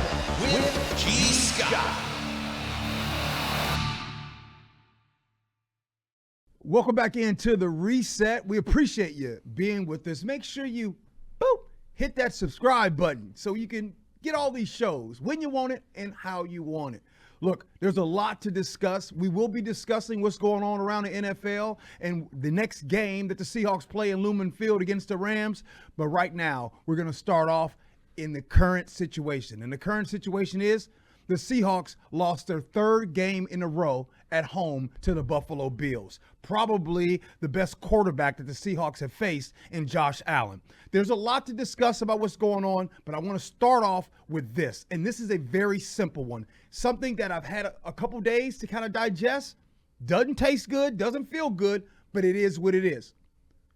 Reset with G. Scott. Welcome back into the Reset. We appreciate you being with us. Make sure you hit that subscribe button so you can get all these shows when you want it and how you want it. Look, there's a lot to discuss. We will be discussing what's going on around the NFL and the next game that the Seahawks play in Lumen Field against the Rams. But right now, we're going to start off in the current situation. And the current situation is the Seahawks lost their third game in a row at home to the Buffalo Bills. Probably the best quarterback that the Seahawks have faced in Josh Allen. There's a lot to discuss about what's going on, but I want to start off with this. And this is a very simple one. Something that I've had a couple days to kind of digest. Doesn't taste good, doesn't feel good, but it is what it is.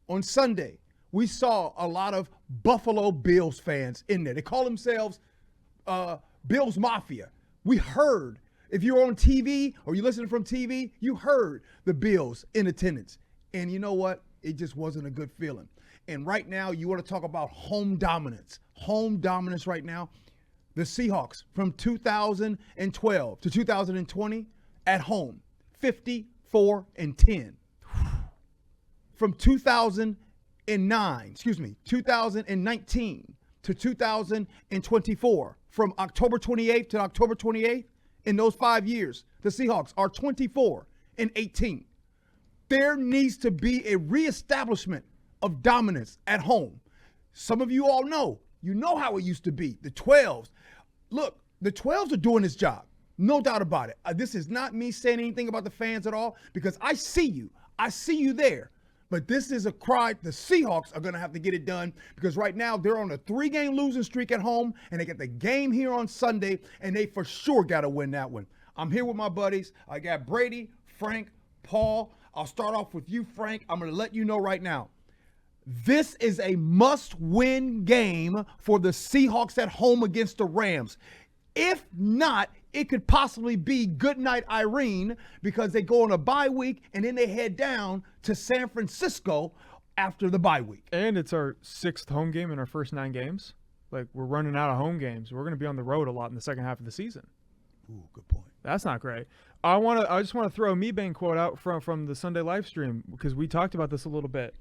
On Sunday, we saw a lot of Buffalo Bills fans in there. They call themselves Bills Mafia. We heard, if you're on TV or you're listening from TV, you heard the Bills in attendance. And you know what? It just wasn't a good feeling. And right now, you want to talk about home dominance. Home dominance right now. The Seahawks from 2012 to 2020 at home, 54-10. From 2019 to 2024, from October 28th to October 28th, in those 5 years, the Seahawks are 24-18. There needs to be a reestablishment of dominance at home. Some of you all know. You know how it used to be. The 12s. Look, the 12s are doing this job. No doubt about it. This is not me saying anything about the fans at all because I see you. I see you there. But this is a cry. The Seahawks are going to have to get it done because right now they're on a 3-game losing streak at home, and they get the game here on Sunday, and they for sure got to win that one. I'm here with my buddies. I got Brady, Frank, Paul. I'll start off with you, Frank. I'm going to let you know right now. This is a must-win game for the Seahawks at home against the Rams. If not, it could possibly be goodnight Irene because they go on a bye week and then they head down to San Francisco after the bye week. And it's our 6th home game in our first 9 games. Like, we're running out of home games. We're going to be on the road a lot in the second half of the season. Ooh, good point. That's not great. I just want to throw a MeBang quote out from the Sunday live stream because we talked about this a little bit.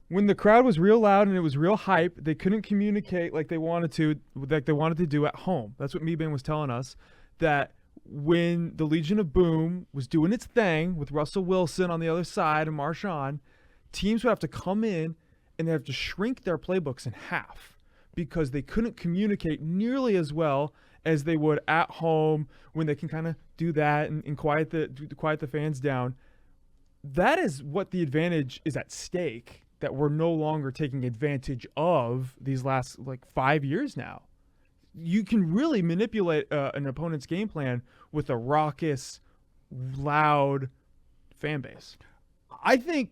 When the crowd was real loud and it was real hype, they couldn't communicate like they wanted to do at home. That's what MeBang was telling us, that when the Legion of Boom was doing its thing with Russell Wilson on the other side and Marshawn, teams would have to come in and they have to shrink their playbooks in half because they couldn't communicate nearly as well as they would at home when they can kind of do that and quiet the fans down. That is what the advantage is at stake that we're no longer taking advantage of these last 5 years now. You can really manipulate an opponent's game plan with a raucous, loud fan base. I think,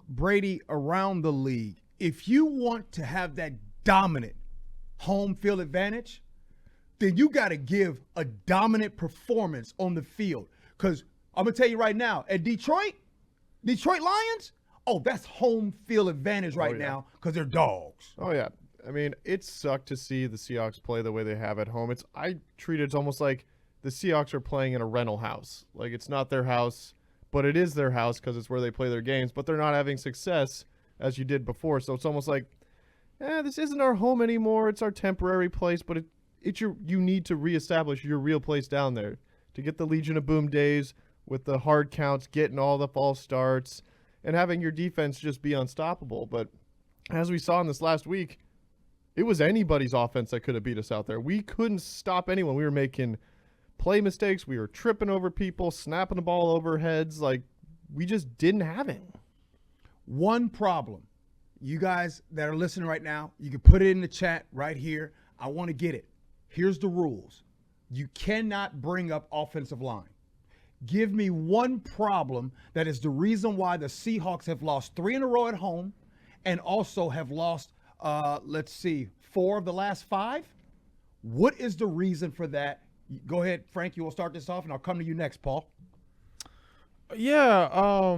Brady, around the league, if you want to have that dominant home field advantage, then you got to give a dominant performance on the field. Because I'm going to tell you right now, at Detroit Lions, that's home field advantage right now because they're dogs. Oh, yeah. I mean, it sucked to see the Seahawks play the way they have at home. I treat it almost like the Seahawks are playing in a rental house. Like, it's not their house, but it is their house because it's where they play their games. But they're not having success as you did before. So it's almost like, this isn't our home anymore. It's our temporary place, but you need to reestablish your real place down there to get the Legion of Boom days with the hard counts, getting all the false starts, and having your defense just be unstoppable. But as we saw in this last week, it was anybody's offense that could have beat us out there. We couldn't stop anyone. We were making play mistakes. We were tripping over people, snapping the ball over heads. We just didn't have it. One problem. You guys that are listening right now, you can put it in the chat right here. I want to get it. Here's the rules. You cannot bring up offensive line. Give me one problem that is the reason why the Seahawks have lost 3 in a row at home and also have lost, 4 of the last 5. What is the reason for that? Go ahead, Frank. You will start this off, and I'll come to you next, Paul. Yeah.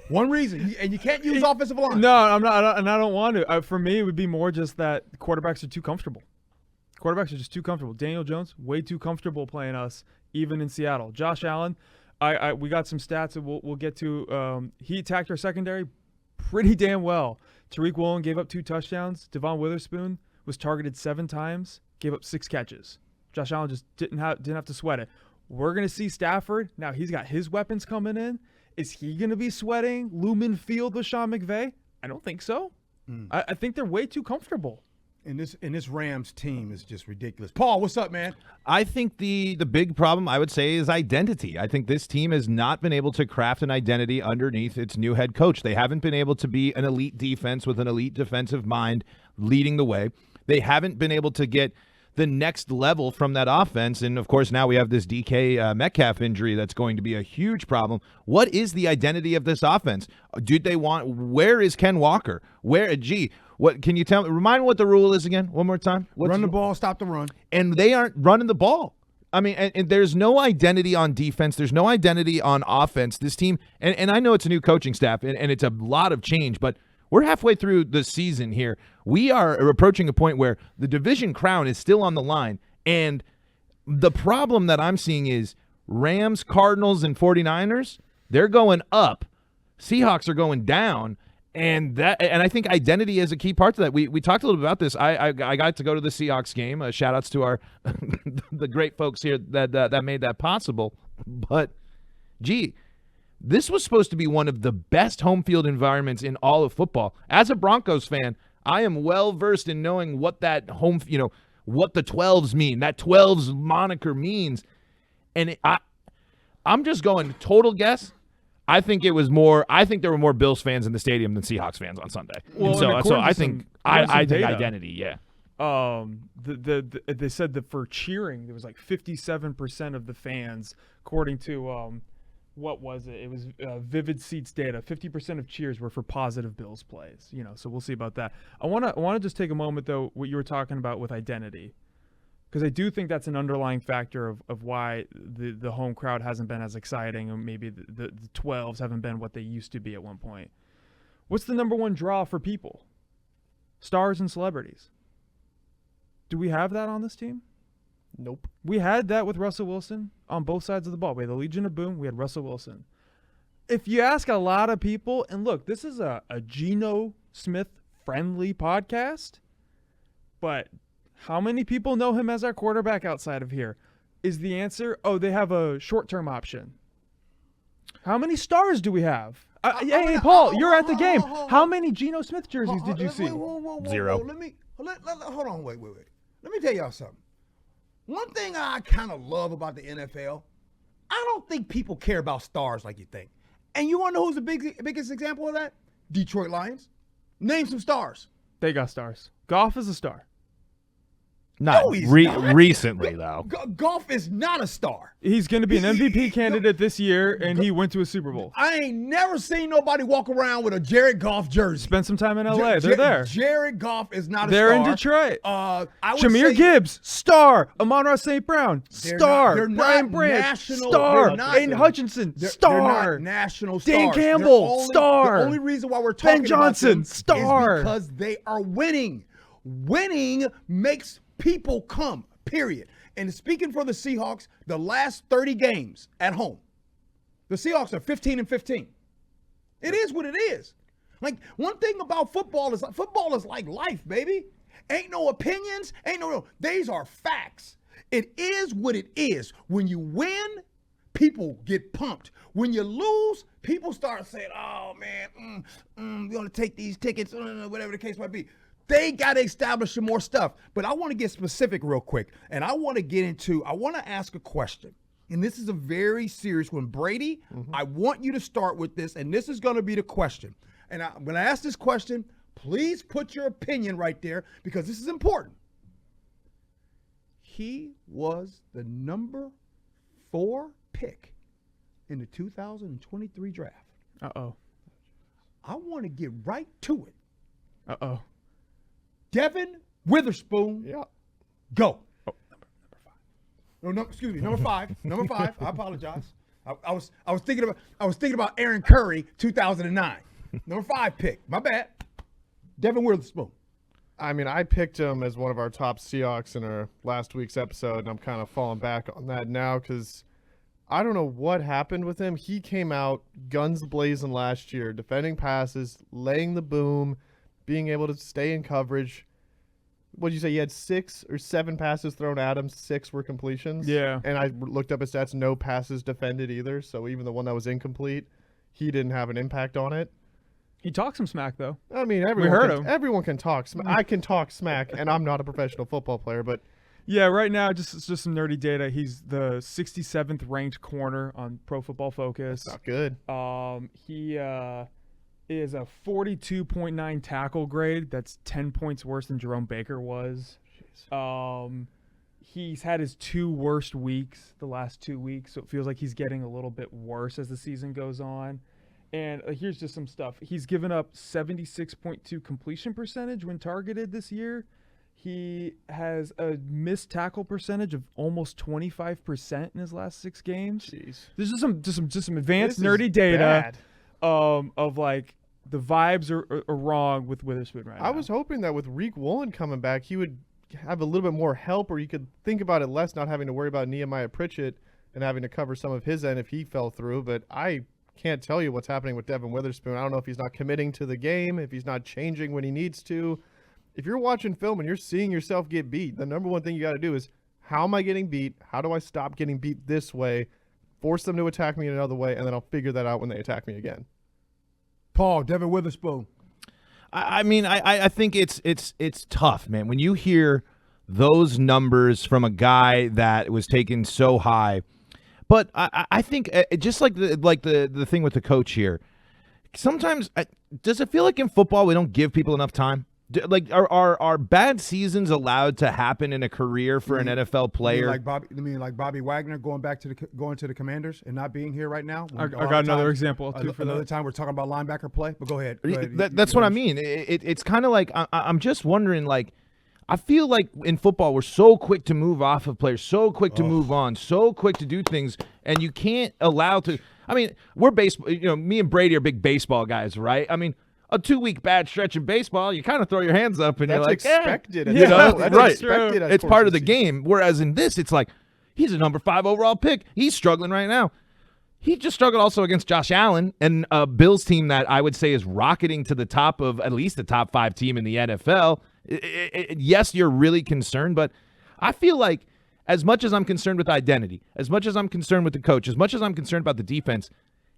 One reason, and you can't use offensive line. No, I'm not, and I don't want to. For me, it would be more just that quarterbacks are too comfortable. Quarterbacks are just too comfortable. Daniel Jones, way too comfortable playing us, even in Seattle. Josh Allen, we got some stats that we'll get to. He attacked our secondary pretty damn well. Tariq Woolen gave up 2 touchdowns. Devon Witherspoon was targeted 7 times, gave up 6 catches. Josh Allen just didn't have to sweat it. We're going to see Stafford. Now he's got his weapons coming in. Is he going to be sweating Lumen Field with Sean McVay? I don't think so. I think they're way too comfortable. And this Rams team is just ridiculous. Paul, what's up, man? I think the big problem, I would say, is identity. I think this team has not been able to craft an identity underneath its new head coach. They haven't been able to be an elite defense with an elite defensive mind leading the way. They haven't been able to get the next level from that offense. And, of course, now we have this DK Metcalf injury that's going to be a huge problem. What is the identity of this offense? Where is Ken Walker? What can you tell me? Remind me what the rule is again, one more time. Run the ball, stop the run. And they aren't running the ball. I mean, and there's no identity on defense. There's no identity on offense. This team, and I know it's a new coaching staff, and it's a lot of change, but we're halfway through the season here. We are approaching a point where the division crown is still on the line, and the problem that I'm seeing is Rams, Cardinals, and 49ers, they're going up. Seahawks are going down. And I think identity is a key part to that. We talked a little bit about this. I got to go to the Seahawks game. Shout outs to our the great folks here that made that possible. But gee, this was supposed to be one of the best home field environments in all of football. As a Broncos fan, I am well versed in knowing what that what the 12s mean. That 12s moniker means. And I'm just going total guess. I think there were more Bills fans in the stadium than Seahawks fans on Sunday. Well, so I think data, identity, yeah. They said that for cheering, there was like 57% of the fans, according to what was it? It was Vivid Seats data. 50% of cheers were for positive Bills plays. So we'll see about that. I want to just take a moment though, what you were talking about with identity. Because I do think that's an underlying factor of why the home crowd hasn't been as exciting, or maybe the 12s haven't been what they used to be at one point. What's the number one draw for people? Stars and celebrities. Do we have that on this team? Nope. We had that with Russell Wilson on both sides of the ball. We had the Legion of Boom. We had Russell Wilson. If you ask a lot of people, and look, this is a Gino Smith friendly podcast, but how many people know him as our quarterback outside of here? Is the answer, they have a short-term option. How many stars do we have? Hey, Paul, you're at the game. How many Gino Smith jerseys did you see? Zero. Hold on, wait. Let me tell y'all something. One thing I kind of love about the NFL, I don't think people care about stars like you think. And you want to know who's the biggest example of that? Detroit Lions. Name some stars. They got stars. Goff is a star. Not No, he's not. recently, though. Goff is not a star. He's going to be an MVP candidate this year, and he went to a Super Bowl. I ain't never seen nobody walk around with a Jared Goff jersey. Spend some time in L.A. They're there. Jared Goff is not a They're star. in Detroit. Jameer Gibbs, star. Amon-Ra St. Brown, star. They're not Brian Branch, national- star. they're not- Aiden Hutchinson, They're star. not national stars. Dan Campbell, They're only- star. The only reason why we're talking Ben Johnson, about them star. is because they are winning. Winning makes people come. Period. And speaking for the Seahawks, the last 30 games at home, the Seahawks are 15-15. It is what it is. Like, one thing about football is like life, baby. Ain't no opinions, these are facts. It is what it is. When you win, people get pumped. When you lose, people start saying, oh, man, we're going to take these tickets, whatever the case might be. They got to establish some more stuff. But I want to get specific real quick. And I want to ask a question. And this is a very serious one. Brady, I want you to start with this. And this is going to be the question. And I'm going to ask this question. Please put your opinion right there because this is important. He was the number 4 pick in the 2023 draft. Uh-oh. I want to get right to it. Uh-oh. Devon Witherspoon. Yeah. Go. Oh, number 5. Excuse me, number 5. Number 5. I apologize. I was thinking about Aaron Curry, 2009. Number 5 pick. My bad. Devon Witherspoon. I mean, I picked him as one of our top Seahawks in our last week's episode, and I'm kind of falling back on that now because I don't know what happened with him. He came out guns blazing last year, defending passes, laying the boom, being able to stay in coverage. What did you say? He had 6 or 7 passes thrown at him. 6 were completions. Yeah. And I looked up his stats. No passes defended either. So even the one that was incomplete, he didn't have an impact on it. He talked some smack, though. I mean, everyone can talk. I can talk smack, and I'm not a professional football player, but Yeah, right now, it's just some nerdy data. He's the 67th ranked corner on Pro Football Focus. it's not good. He is a 42.9 tackle grade. That's 10 points worse than Jerome Baker was. He's had his 2 worst weeks the last 2 weeks, so it feels like he's getting a little bit worse as the season goes on. And here's just some stuff. He's given up 76.2 completion percentage when targeted this year. He has a missed tackle percentage of almost 25% in his last 6 games. Jeez. This is some advanced This is nerdy data bad. of like the vibes are wrong with Witherspoon right now. I was hoping that with Reek Woolen coming back, he would have a little bit more help, or you could think about it less, not having to worry about Nehemiah Pritchett and having to cover some of his end if he fell through. But I can't tell you what's happening with Devon Witherspoon. I don't know if he's not committing to the game, if he's not changing when he needs to. If you're watching film and you're seeing yourself get beat, the number one thing you got to do is, how am I getting beat? How do I stop getting beat this way? Force them to attack me another way, and then I'll figure that out when they attack me again. Paul, Devon Witherspoon. I mean, I think it's tough, man. When you hear those numbers from a guy that was taken so high, but I think just like the thing with the coach here, sometimes does it feel like in football we don't give people enough time? Like are bad seasons allowed to happen in a career for an NFL player? You mean like Bobby Wagner going to the Commanders and not being here right now? I got another example too for another that. time we're talking about linebacker play. But go ahead. That's what I mean. It's kind of like I'm just wondering. Like, I feel like in football we're so quick to move off of players, so quick to move on, so quick to do things, and you can't allow to. I mean, we're baseball. You know, me and Brady are big baseball guys, right? I mean, a 2-week bad stretch in baseball, you kind of throw your hands up and That's you're like, expected. you know, That's right? expected as It's part of the season. game. Whereas in this, it's like he's a number 5 overall pick. He's struggling right now. He just struggled also against Josh Allen and a Bills team that I would say is rocketing to the top of at least the top 5 team in the NFL. Yes, you're really concerned, but I feel like as much as I'm concerned with identity, as much as I'm concerned with the coach, as much as I'm concerned about the defense,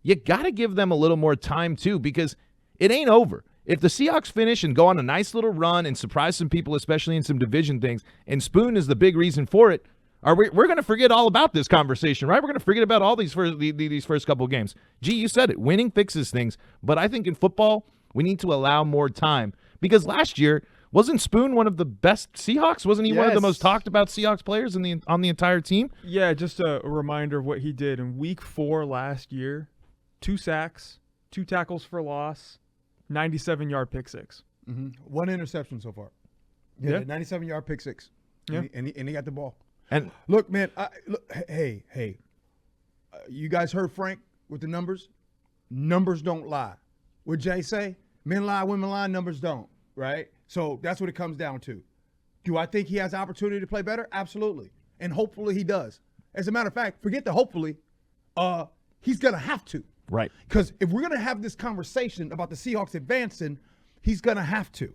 you got to give them a little more time too, because it ain't over. If the Seahawks finish and go on a nice little run and surprise some people, especially in some division things, and Spoon is the big reason for it, we're going to forget all about this conversation, right? We're going to forget about all these first couple games. Gee, you said it. Winning fixes things. But I think in football, we need to allow more time. Because last year, wasn't Spoon one of the best Seahawks? Wasn't he one of the most talked about Seahawks players on the entire team? Yeah, just a reminder of what he did in week 4 last year. 2 sacks, 2 tackles for loss, 97-yard pick 6. Mm-hmm. 1 interception so far. Yeah. 97-yard pick 6. Yeah. And he got the ball. And look, man, hey, you guys heard Frank with the numbers? Numbers don't lie. What Jay say? Men lie, women lie, numbers don't, right? So that's what it comes down to. Do I think he has the opportunity to play better? Absolutely. And hopefully he does. As a matter of fact, forget the hopefully, he's going to have to. right. Because if we're going to have this conversation about the Seahawks advancing, he's going to have to.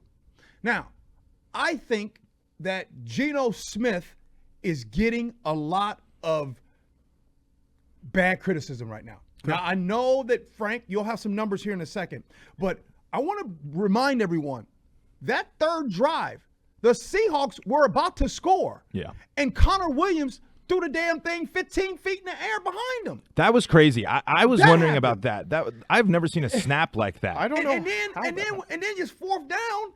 Now, I think that Gino Smith is getting a lot of bad criticism right now. Now, I know that, Frank, you'll have some numbers here in a second, but I want to remind everyone that third drive, the Seahawks were about to score. Yeah. And Connor Williams threw the damn thing 15 feet in the air behind him. That was crazy. I was That wondering happened. about that. I've never seen a snap like that. I don't know. And then just 4th down,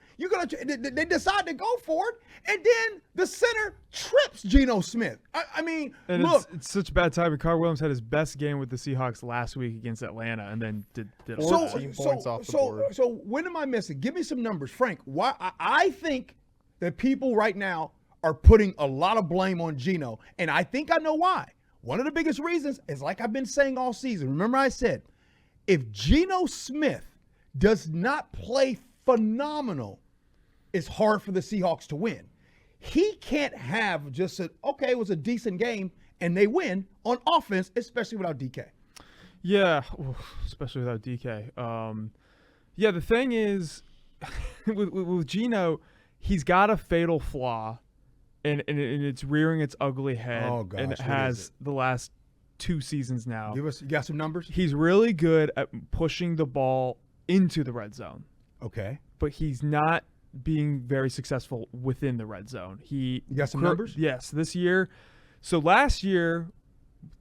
they decide to go for it, and then the center trips Geno Smith. I mean, And look, it's such bad timing. Carl Williams had his best game with the Seahawks last week against Atlanta, and then did So- 14 points off the board. So when am I missing? Give me some numbers, Frank. Why I think that people right now are putting a lot of blame on Geno, and I think I know why. One of the biggest reasons is, like I've been saying all season. Remember I said, if Geno Smith does not play phenomenal, it's hard for the Seahawks to win. He can't have just it was a decent game and they win on offense, especially without DK. Yeah, especially without DK. Yeah, the thing is, with Geno, he's got a fatal flaw, and it's rearing its ugly head. Oh, gosh, and it what has is it? the last 2 seasons now. You got some numbers? He's really good at pushing the ball into the red zone, Okay. but he's not being very successful within the red zone. You got some numbers? Yes, this year. So last year,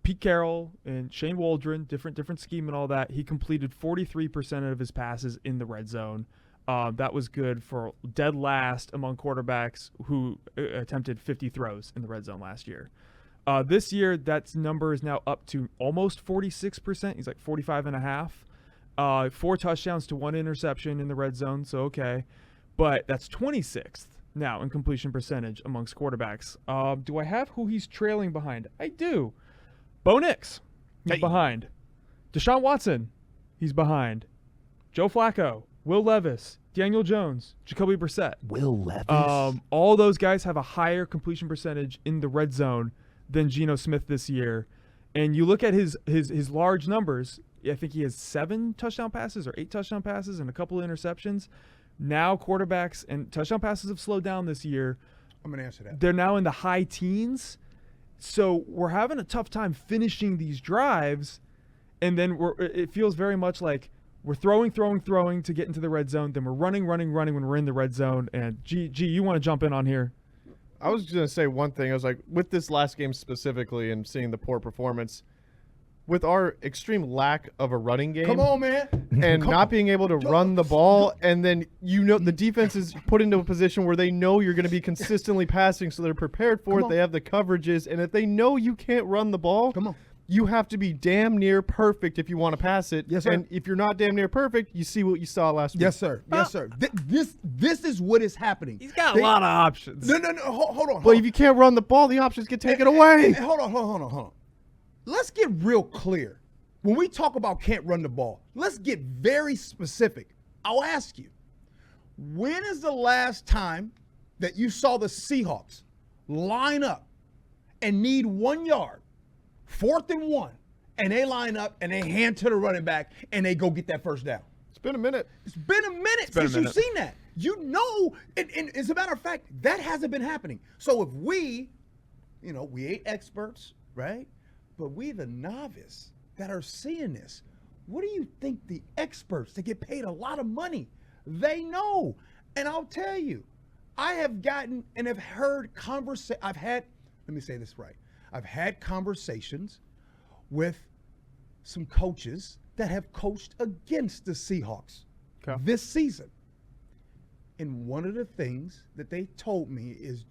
Pete Carroll and Shane Waldron, different scheme and all that, he completed 43% of his passes in the red zone. That was good for dead last among quarterbacks who attempted 50 throws in the red zone last year. This year, that number is now up to almost 46%. He's like 45.5. 4 touchdowns to 1 interception in the red zone, so okay. But that's 26th now in completion percentage amongst quarterbacks. Do I have who he's trailing behind? I do. Bo Nix, he's behind. Deshaun Watson, he's behind. Joe Flacco, Will Levis, Daniel Jones, Jacoby Brissett. Will Levis. All those guys have a higher completion percentage in the red zone than Gino Smith this year. And you look at his large numbers, I think he has 7 touchdown passes or 8 touchdown passes and a couple of interceptions. Now quarterbacks and touchdown passes have slowed down this year. I'm going to answer that. They're now in the high teens. So we're having a tough time finishing these drives. And then it feels very much like we're throwing to get into the red zone. Then we're running when we're in the red zone. And G, you want to jump in on here? I was going to say one thing. I was like, with this last game specifically and seeing the poor performance, with our extreme lack of a running game. Come on, man. And not being able to run the ball, and then the defense is put into a position where they know you're going to be consistently passing, so they're prepared for it. They have the coverages, and if they know you can't run the ball, you have to be damn near perfect if you want to pass it. Yes, sir. And if you're not damn near perfect, you see what you saw last week. Yes, sir. Yes, sir. This is what is happening. He's got a lot of options. No. Hold on. But if you can't run the ball, the options get taken away. Hold on. Let's get real clear. When we talk about can't run the ball, let's get very specific. I'll ask you, when is the last time that you saw the Seahawks line up and need 1 yard, 4th and 1, and they line up and they hand to the running back and they go get that first down? It's been a minute. It's been a minute since you've seen that. You know, and as a matter of fact, that hasn't been happening. So if we ain't experts, right? But we, the novice that are seeing this, what do you think the experts that get paid a lot of money, they know? And I'll tell you, I have gotten and have heard I've had conversations with some coaches that have coached against the Seahawks this season. And one of the things that they told me is,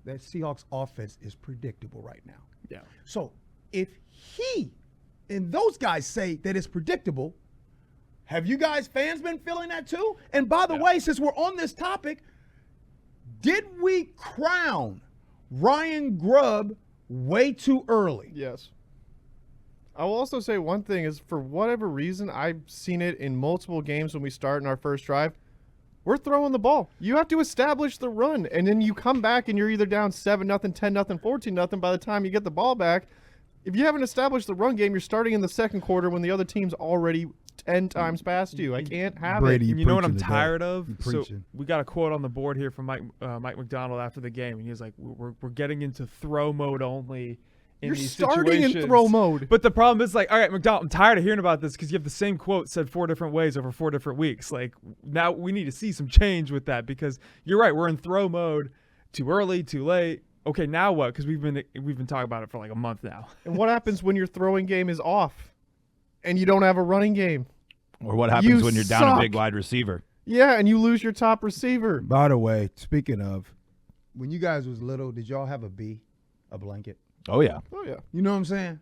that Seahawks offense is predictable right now. Yeah. So if he and those guys say that it's predictable, have you guys fans been feeling that too? And by the way, since we're on this topic, did we crown Ryan Grubb way too early? Yes. I will also say one thing is, for whatever reason, I've seen it in multiple games when we start in our first drive. We're throwing the ball. You have to establish the run, and then you come back and you're either down 7-0, 10-0, 14-0 by the time you get the ball back. If you haven't established the run game, you're starting in the second quarter when the other team's already 10 times past you. I can't have Brady, it. And you know what I'm tired of? So we got a quote on the board here from Mike McDonald after the game, and he was like, "We're getting into throw mode only." You're these starting situations. in throw mode. But the problem is, like, all right, McDonald, I'm tired of hearing about this because you have the same quote said 4 different ways over 4 different weeks. Like, now we need to see some change with that, because you're right, we're in throw mode. Too early, too late. Okay, now what? Because we've been talking about it for like a month now. And what happens when your throwing game is off and you don't have a running game? Or what happens when you're down a big wide receiver? Yeah, and you lose your top receiver. By the way, speaking of, when you guys was little, did y'all have a blanket? Oh, yeah. Oh, yeah. You know what I'm saying?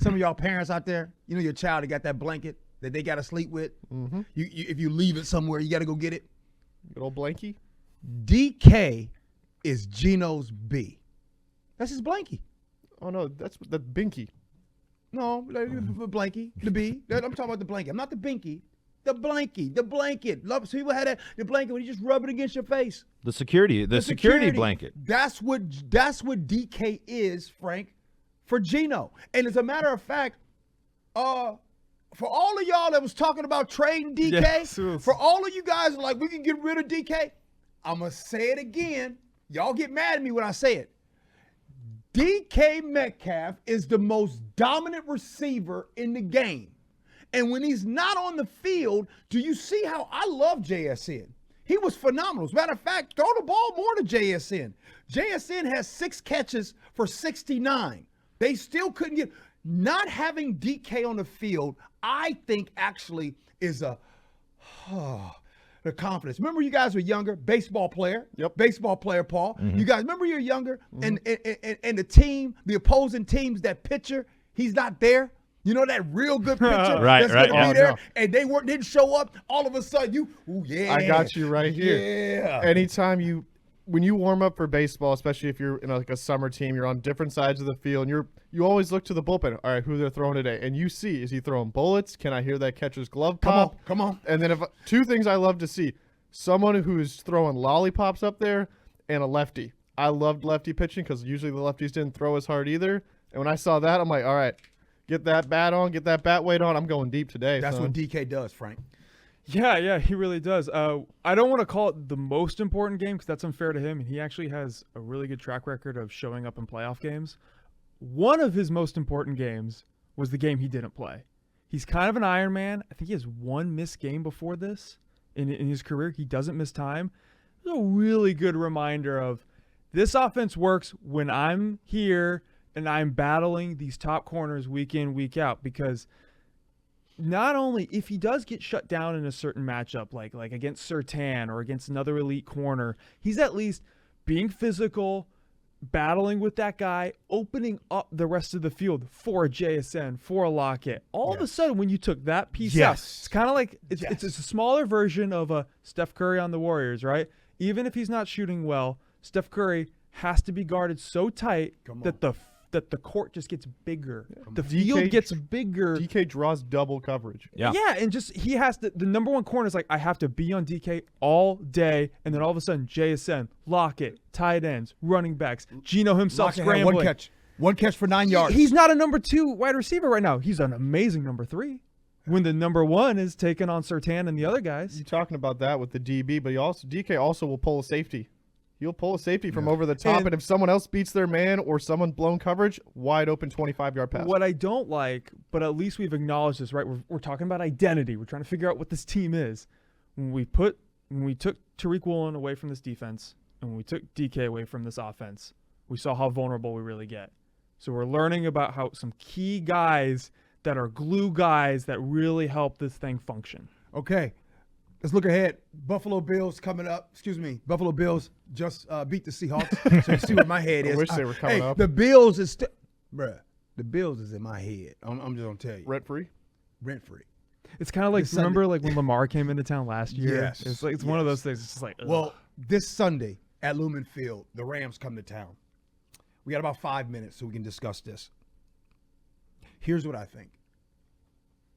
Some of y'all parents out there, you know your child that got that blanket that they got to sleep with. Mm-hmm. You if you leave it somewhere, you got to go get it. Good old blankie. DK is Geno's B. That's his blankie. Oh, no, that's the binky. No, the blankie, the B. I'm talking about the blankie. I'm not the binky. The blanket. Love, so people had that, the blanket when you just rub it against your face. The security blanket. That's what DK is, Frank, for Geno. And as a matter of fact, for all of y'all that was talking about trading DK, Yes. for all of you guys who are like, we can get rid of DK, I'm going to say it again. Y'all get mad at me when I say it. DK Metcalf is the most dominant receiver in the game. And when he's not on the field, do you see how I love JSN? He was phenomenal. As a matter of fact, throw the ball more to JSN. JSN has 6 catches for 69. They still couldn't get. Not having DK on the field, I think actually is the confidence. Remember you guys were younger, baseball player. Yep. Baseball player, Paul. You guys remember you're younger and the team, the opposing teams, that pitcher, he's not there. You know that real good pitcher Right. gonna be there, no. and they didn't show up. All of a sudden, I got you right here. Yeah. Anytime when you warm up for baseball, especially if you're in like a summer team, you're on different sides of the field, and you always look to the bullpen. All right, who they're throwing today, and you see, is he throwing bullets? Can I hear that catcher's glove pop? Come on. And then two things I love to see: someone who's throwing lollipops up there, and a lefty. I loved lefty pitching because usually the lefties didn't throw as hard either. And when I saw that, I'm like, all right. Get that bat on, get that bat weight on. I'm going deep today. That's son. what DK does, Frank. Yeah, he really does. I don't want to call it the most important game because that's unfair to him. And he actually has a really good track record of showing up in playoff games. One of his most important games was the game he didn't play. He's kind of an Iron Man. I think he has one missed game before this in his career. He doesn't miss time. It's a really good reminder of this offense works when I'm here and I'm battling these top corners week in, week out, because not only if he does get shut down in a certain matchup, like against Surtain or against another elite corner, he's at least being physical, battling with that guy, opening up the rest of the field for a JSN, for a Lockett. All of a sudden, when you took that piece out, it's kind of like it's a smaller version of a Steph Curry on the Warriors, right? Even if he's not shooting well, Steph Curry has to be guarded so tight that the court just gets bigger. The field gets bigger. DK draws double coverage. Yeah, and just he has to. The number one corner is like, I have to be on DK all day, and then all of a sudden, JSN, Lockett, tight ends, running backs, Geno himself Lockett had scrambling. One catch for 9 yards. He's not a number 2 wide receiver right now. He's an amazing number 3. When the number 1 is taking on Surtain and the other guys. You're talking about that with the DB, but DK also will pull a safety. He'll pull a safety from over the top, and if someone else beats their man or someone blown coverage, wide open 25-yard pass. What I don't like, but at least we've acknowledged this, right? We're talking about identity. We're trying to figure out what this team is. When we took Tariq Woolen away from this defense, and when we took DK away from this offense, we saw how vulnerable we really get. So we're learning about how some key guys that are glue guys that really help this thing function. Okay. Let's look ahead. Buffalo Bills coming up. Excuse me. Buffalo Bills just beat the Seahawks. So you see what my head is. I wish they were coming up. The Bills is still, bruh. The Bills is in my head. I'm just gonna tell you. Rent free. It's kind of like, This remember Sunday. like when Lamar came into town last year? Yes. It's like it's one of those things. It's just like, ugh. Well, this Sunday at Lumen Field, the Rams come to town. We got about 5 minutes so we can discuss this. Here's what I think.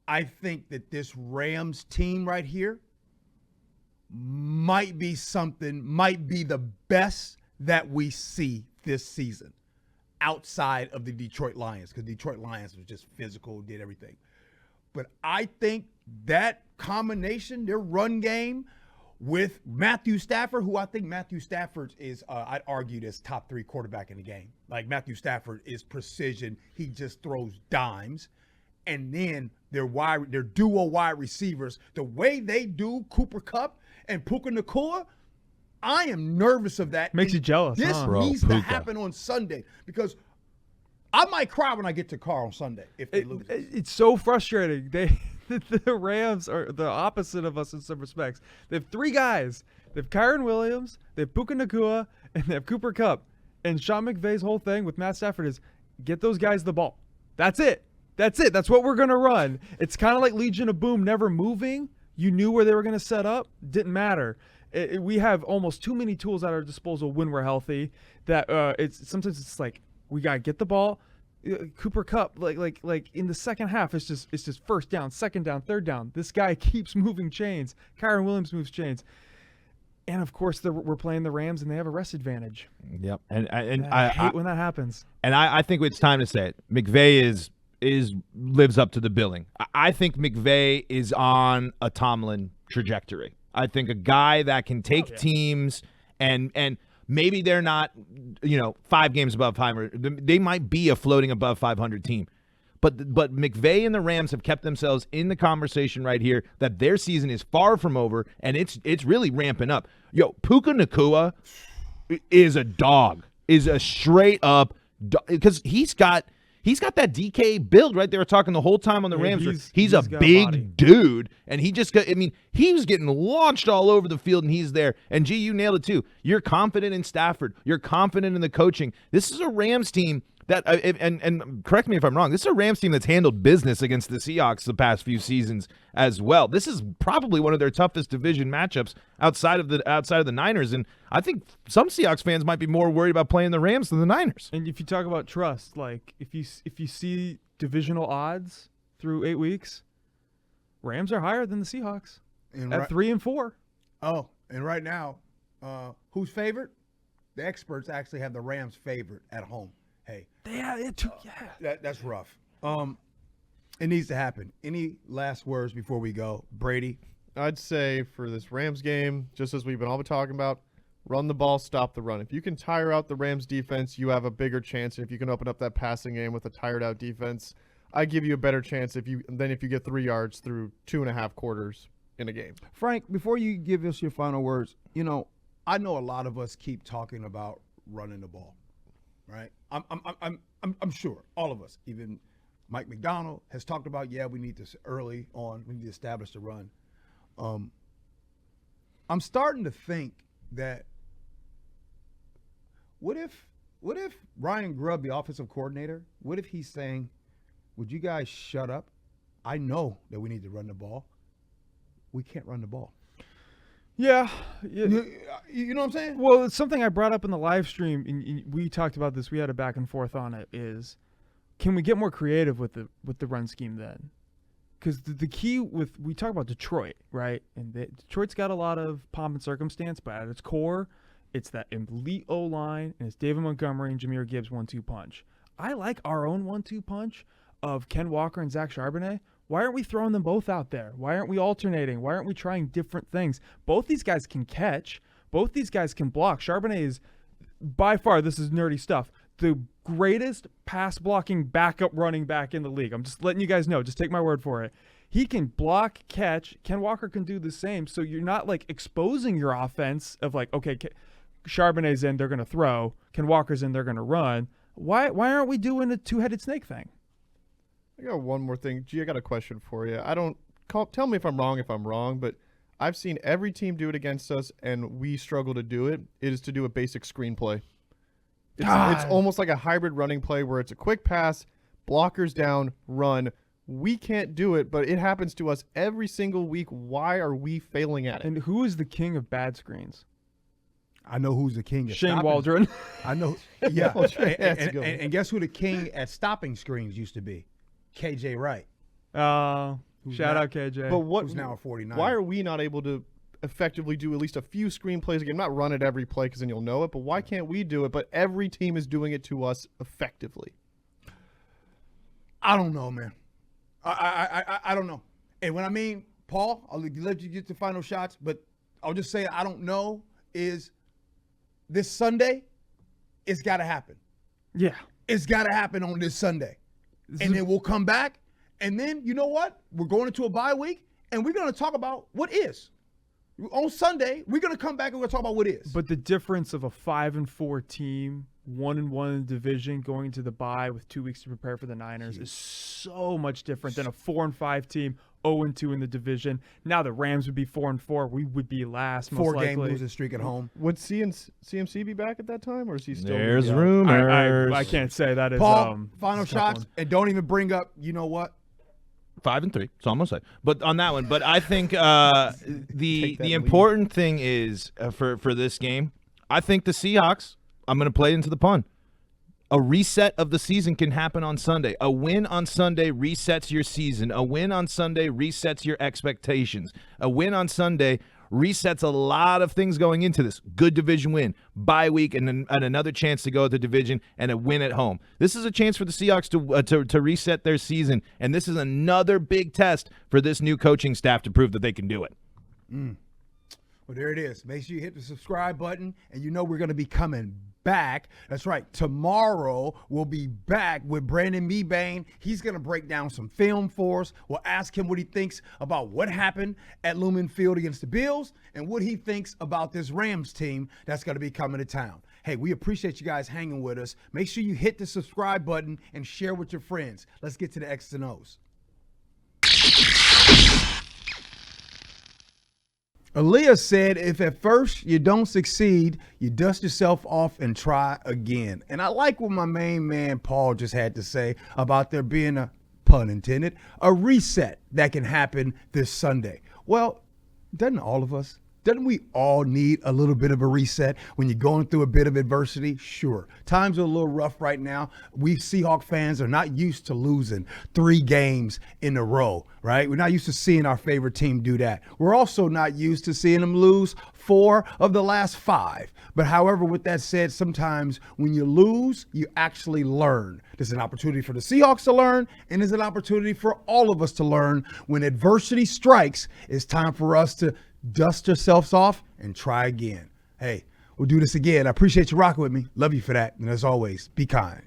I think that this Rams team right here might be the best that we see this season outside of the Detroit Lions, because Detroit Lions was just physical, did everything. But I think that combination, their run game with Matthew Stafford, who I think Matthew Stafford is, I'd argue, this top 3 quarterback in the game. Like Matthew Stafford is precision. He just throws dimes. And then their duo wide receivers, the way they do Cooper Kupp and Puka Nacua, I am nervous of that. Makes you jealous, This huh? needs to Puka. happen on Sunday, because I might cry when I get to the car on Sunday if they lose. It's so frustrating. The Rams are the opposite of us in some respects. They have 3 guys. They have Kyron Williams, they have Puka Nacua, and they have Cooper Kupp. And Sean McVay's whole thing with Matt Stafford is get those guys the ball. That's it. That's what we're going to run. It's kind of like Legion of Boom never moving. You knew where they were going to set up. Didn't matter. We have almost too many tools at our disposal when we're healthy that sometimes it's like we got to get the ball. Cooper Kupp, like in the second half, it's just first down, second down, third down. This guy keeps moving chains. Kyron Williams moves chains. And of course, we're playing the Rams, and they have a rest advantage. Yep, and I hate when that happens. And I think it's time to say it. McVey lives up to the billing. I think McVey is on a Tomlin trajectory. I think a guy that can take teams and maybe they're not, 5 games above 500. They might be a floating above 500 team. But McVay and the Rams have kept themselves in the conversation right here that their season is far from over, and it's really ramping up. Puka Nacua is a dog, is a straight up because he's got that DK build, right? They were talking the whole time on the Rams. He's a big dude, and he was getting launched all over the field, and he's there. And you nailed it too. You're confident in Stafford. You're confident in the coaching. This is a Rams team that, and correct me if I'm wrong, this is a Rams team that's handled business against the Seahawks the past few seasons as well. This is probably one of their toughest division matchups outside of the Niners, and I think some Seahawks fans might be more worried about playing the Rams than the Niners. And if you talk about trust, like if you see divisional odds through 8 weeks, Rams are higher than the Seahawks at 3 and 4. Oh, and right now, who's favored? The experts actually have the Rams favored at home. Hey, that's rough. It needs to happen. Any last words before we go, Brady? I'd say for this Rams game, just as we've been all talking about, run the ball, stop the run. If you can tire out the Rams defense, you have a bigger chance. If you can open up that passing game with a tired out defense, I give you a better chance if you get 3 yards through 2.5 quarters in a game. Frank, before you give us your final words, I know a lot of us keep talking about running the ball, right? I'm sure all of us, even Mike McDonald has talked about, we need to early on, we need to establish the run. I'm starting to think that what if Ryan Grubb, the offensive coordinator, what if he's saying, would you guys shut up? I know that we need to run the ball. We can't run the ball. Yeah. You know what I'm saying? Well, it's something I brought up in the live stream, and we talked about this. We had a back and forth on it. Is can we get more creative with the run scheme then? Because the key we talk about Detroit, right? And Detroit's got a lot of pomp and circumstance, but at its core, it's that elite O-line, and it's David Montgomery and Jahmyr Gibbs 1-2 punch. I like our own 1-2 punch of Ken Walker and Zach Charbonnet. Why aren't we throwing them both out there? Why aren't we alternating? Why aren't we trying different things? Both these guys can catch. Both these guys can block. Charbonnet is, by far, this is nerdy stuff, the greatest pass-blocking backup running back in the league. I'm just letting you guys know. Just take my word for it. He can block, catch. Ken Walker can do the same. So you're not, exposing your offense of, okay, Charbonnet's in, they're going to throw. Ken Walker's in, they're going to run. Why aren't we doing a two-headed snake thing? I got one more thing. I got a question for you. Tell me if I'm wrong, but I've seen every team do it against us, and we struggle to do it. It is to do a basic screenplay. It's almost like a hybrid running play where it's a quick pass, blockers down, run. We can't do it, but it happens to us every single week. Why are we failing at it? And who is the king of bad screens? I know who's the king. Shane Waldron. I know. Yeah. And guess who the king at stopping screens used to be? KJ Wright. Shout out KJ. But who's now a 49. Why are we not able to effectively do at least a few screenplays again? Not run it every play because then you'll know it, but why can't we do it? But every team is doing it to us effectively. I don't know, man. I don't know. And when I mean, Paul, I'll let you get the final shots, but I'll just say I don't know is this Sunday, it's got to happen. Yeah. It's got to happen on this Sunday. And then we'll come back, and then you know what? We're going into a bye week, and we're going to talk about what is. On Sunday, we're going to come back and we're going to talk about what is. But the difference of a 5-4 team, 1-1 in the division, going into the bye with 2 weeks to prepare for the Niners is so much different than a 4-5 team, 0-2 in the division. Now the Rams would be 4-4. We would be last, most likely. 4-game losing streak at home. Would CMC be back at that time, or is he still? There's rumors. I can't say that is. Paul, final shots, and don't even bring up. You know what? 5-3. So I'm gonna say, but on that one. But I think the important thing is for this game. I think the Seahawks. I'm gonna play into the pun. A reset of the season can happen on Sunday. A win on Sunday resets your season. A win on Sunday resets your expectations. A win on Sunday resets a lot of things going into this. Good division win, bye week, and another chance to go at the division and a win at home. This is a chance for the Seahawks to reset their season, and this is another big test for this new coaching staff to prove that they can do it. Well, there it is. Make sure you hit the subscribe button, and you know we're going to be coming back. That's right. Tomorrow we'll be back with Brandon Mebane. He's going to break down some film for us. We'll ask him what he thinks about what happened at Lumen Field against the Bills and what he thinks about this Rams team that's going to be coming to town. Hey, we appreciate you guys hanging with us. Make sure you hit the subscribe button and share with your friends. Let's get to the X's and O's. Aaliyah said, if at first you don't succeed, you dust yourself off and try again. And I like what my main man Paul just had to say about there being a, pun intended, a reset that can happen this Sunday. Well, doesn't we all need a little bit of a reset when you're going through a bit of adversity? Sure. Times are a little rough right now. We Seahawks fans are not used to losing 3 games in a row, right? We're not used to seeing our favorite team do that. We're also not used to seeing them lose 4 of the last 5. But however, with that said, sometimes when you lose, you actually learn. There's an opportunity for the Seahawks to learn, and there's an opportunity for all of us to learn. When adversity strikes, it's time for us to dust yourselves off and try again. Hey, we'll do this again. I appreciate you rocking with me. Love you for that. And as always, be kind.